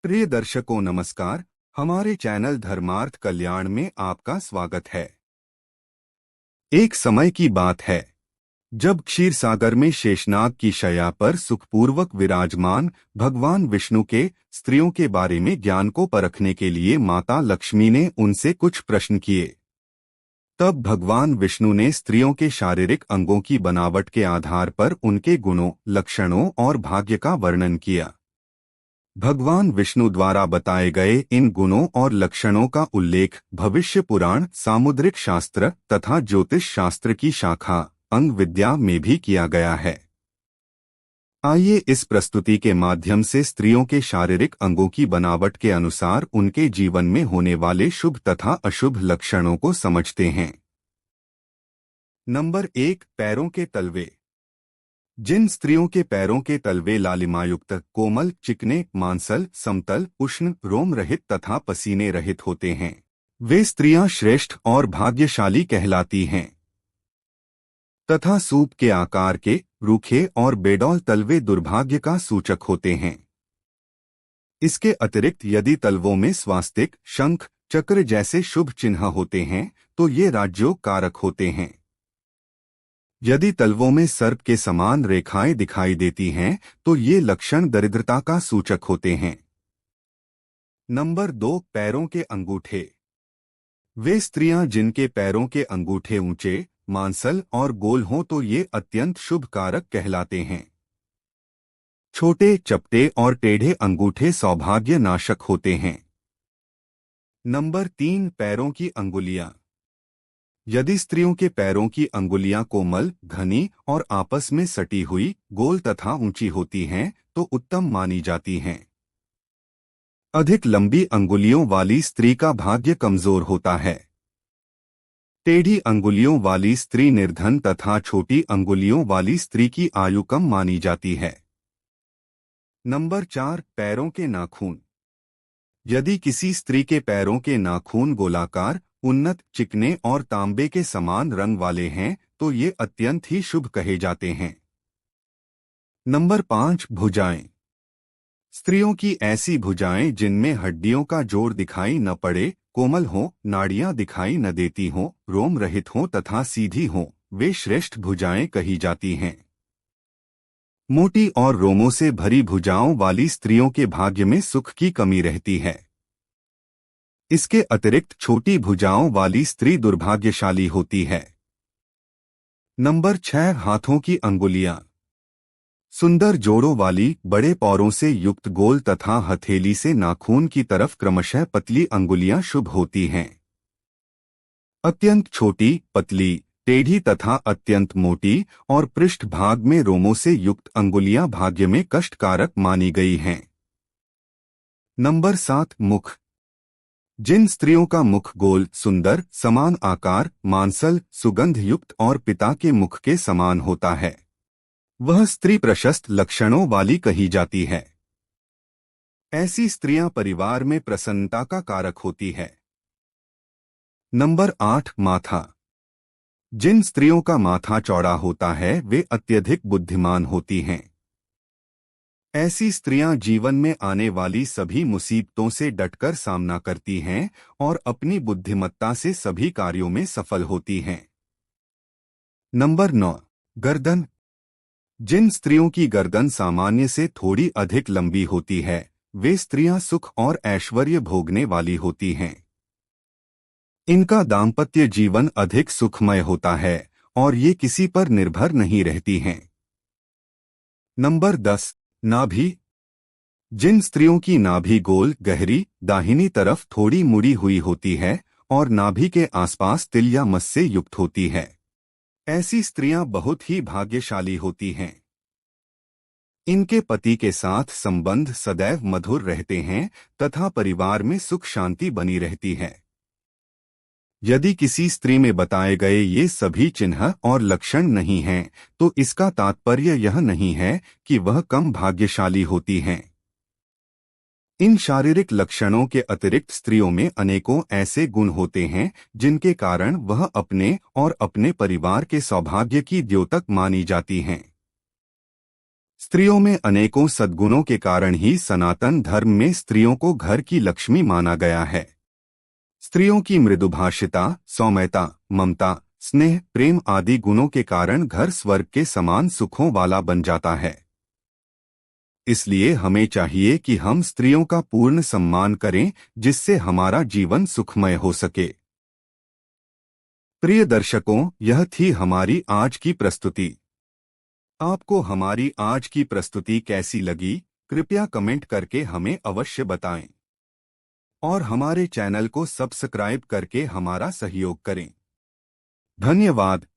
प्रिय दर्शकों नमस्कार। हमारे चैनल धर्मार्थ कल्याण में आपका स्वागत है। एक समय की बात है जब क्षीर सागर में शेषनाग की शैया पर सुखपूर्वक विराजमान भगवान विष्णु के स्त्रियों के बारे में ज्ञान को परखने के लिए माता लक्ष्मी ने उनसे कुछ प्रश्न किए। तब भगवान विष्णु ने स्त्रियों के शारीरिक अंगों की बनावट के आधार पर उनके गुणों, लक्षणों और भाग्य का वर्णन किया। भगवान विष्णु द्वारा बताए गए इन गुणों और लक्षणों का उल्लेख भविष्य पुराण, सामुद्रिक शास्त्र तथा ज्योतिष शास्त्र की शाखा अंग विद्या में भी किया गया है। आइए इस प्रस्तुति के माध्यम से स्त्रियों के शारीरिक अंगों की बनावट के अनुसार उनके जीवन में होने वाले शुभ तथा अशुभ लक्षणों को समझते हैं। नंबर 1, पैरों के तलवे। जिन स्त्रियों के पैरों के तलवे लालिमायुक्त, कोमल, चिकने, मांसल, समतल, उष्ण, रोम रहित तथा पसीने रहित होते हैं, वे स्त्रियां श्रेष्ठ और भाग्यशाली कहलाती हैं। तथा सूप के आकार के, रूखे और बेडौल तलवे दुर्भाग्य का सूचक होते हैं। इसके अतिरिक्त यदि तलवों में स्वास्तिक, शंख, चक्र जैसे शुभ चिन्ह होते हैं तो ये राजयोग कारक होते हैं। यदि तलवों में सर्प के समान रेखाएं दिखाई देती हैं तो ये लक्षण दरिद्रता का सूचक होते हैं। नंबर 2, पैरों के अंगूठे। वे स्त्रियां जिनके पैरों के अंगूठे ऊंचे, मांसल और गोल हों तो ये अत्यंत शुभ कारक कहलाते हैं। छोटे, चपटे और टेढ़े अंगूठे सौभाग्य नाशक होते हैं। नंबर 3, पैरों की अंगुलियां। यदि स्त्रियों के पैरों की अंगुलियां कोमल, घनी और आपस में सटी हुई, गोल तथा ऊंची होती हैं तो उत्तम मानी जाती हैं। अधिक लंबी अंगुलियों वाली स्त्री का भाग्य कमजोर होता है। टेढ़ी अंगुलियों वाली स्त्री निर्धन तथा छोटी अंगुलियों वाली स्त्री की आयु कम मानी जाती है। नंबर 4, पैरों के नाखून। यदि किसी स्त्री के पैरों के नाखून गोलाकार, उन्नत, चिकने और तांबे के समान रंग वाले हैं तो ये अत्यंत ही शुभ कहे जाते हैं। नंबर 5, भुजाएं। स्त्रियों की ऐसी भुजाएं जिनमें हड्डियों का जोड़ दिखाई न पड़े, कोमल हों, नाड़ियां दिखाई न देती हों, रोम रहित हों तथा सीधी हों, वे श्रेष्ठ भुजाएं कही जाती हैं। मोटी और रोमों से भरी भुजाओं वाली स्त्रियों के भाग्य में सुख की कमी रहती है। इसके अतिरिक्त छोटी भुजाओं वाली स्त्री दुर्भाग्यशाली होती है। नंबर 6, हाथों की अंगुलियां। सुंदर जोड़ों वाली, बड़े पौरों से युक्त गोल तथा हथेली से नाखून की तरफ क्रमशः पतली अंगुलियां शुभ होती हैं। अत्यंत छोटी, पतली, टेढ़ी तथा अत्यंत मोटी और पृष्ठ भाग में रोमों से युक्त अंगुलियां भाग्य में कष्टकारक मानी गई हैं। नंबर 7, मुख। जिन स्त्रियों का मुख गोल, सुंदर, समान आकार, मांसल, सुगंध युक्त और पिता के मुख के समान होता है, वह स्त्री प्रशस्त लक्षणों वाली कही जाती है। ऐसी स्त्रियां परिवार में प्रसन्नता का कारक होती है। नंबर 8, माथा। जिन स्त्रियों का माथा चौड़ा होता है वे अत्यधिक बुद्धिमान होती हैं। ऐसी स्त्रियां जीवन में आने वाली सभी मुसीबतों से डटकर सामना करती हैं और अपनी बुद्धिमत्ता से सभी कार्यों में सफल होती हैं। नंबर 9, गर्दन। जिन स्त्रियों की गर्दन सामान्य से थोड़ी अधिक लंबी होती है वे स्त्रियां सुख और ऐश्वर्य भोगने वाली होती हैं। इनका दाम्पत्य जीवन अधिक सुखमय होता है और ये किसी पर निर्भर नहीं रहती हैं। नंबर 10, नाभि। जिन स्त्रियों की नाभि गोल, गहरी, दाहिनी तरफ थोड़ी मुड़ी हुई होती है और नाभि के आसपास तिल या मस से युक्त होती है, ऐसी स्त्रियां बहुत ही भाग्यशाली होती हैं। इनके पति के साथ संबंध सदैव मधुर रहते हैं तथा परिवार में सुख शांति बनी रहती है। यदि किसी स्त्री में बताए गए ये सभी चिन्ह और लक्षण नहीं हैं तो इसका तात्पर्य यह नहीं है कि वह कम भाग्यशाली होती हैं। इन शारीरिक लक्षणों के अतिरिक्त स्त्रियों में अनेकों ऐसे गुण होते हैं जिनके कारण वह अपने और अपने परिवार के सौभाग्य की द्योतक मानी जाती हैं। स्त्रियों में अनेकों सद्गुणों के कारण ही सनातन धर्म में स्त्रियों को घर की लक्ष्मी माना गया है। स्त्रियों की मृदुभाषिता, सौम्यता, ममता, स्नेह, प्रेम आदि गुणों के कारण घर स्वर्ग के समान सुखों वाला बन जाता है। इसलिए हमें चाहिए कि हम स्त्रियों का पूर्ण सम्मान करें, जिससे हमारा जीवन सुखमय हो सके। प्रिय दर्शकों, यह थी हमारी आज की प्रस्तुति। आपको हमारी आज की प्रस्तुति कैसी लगी, कृपया कमेंट करके हमें अवश्य बताएं और हमारे चैनल को सब्सक्राइब करके हमारा सहयोग करें। धन्यवाद।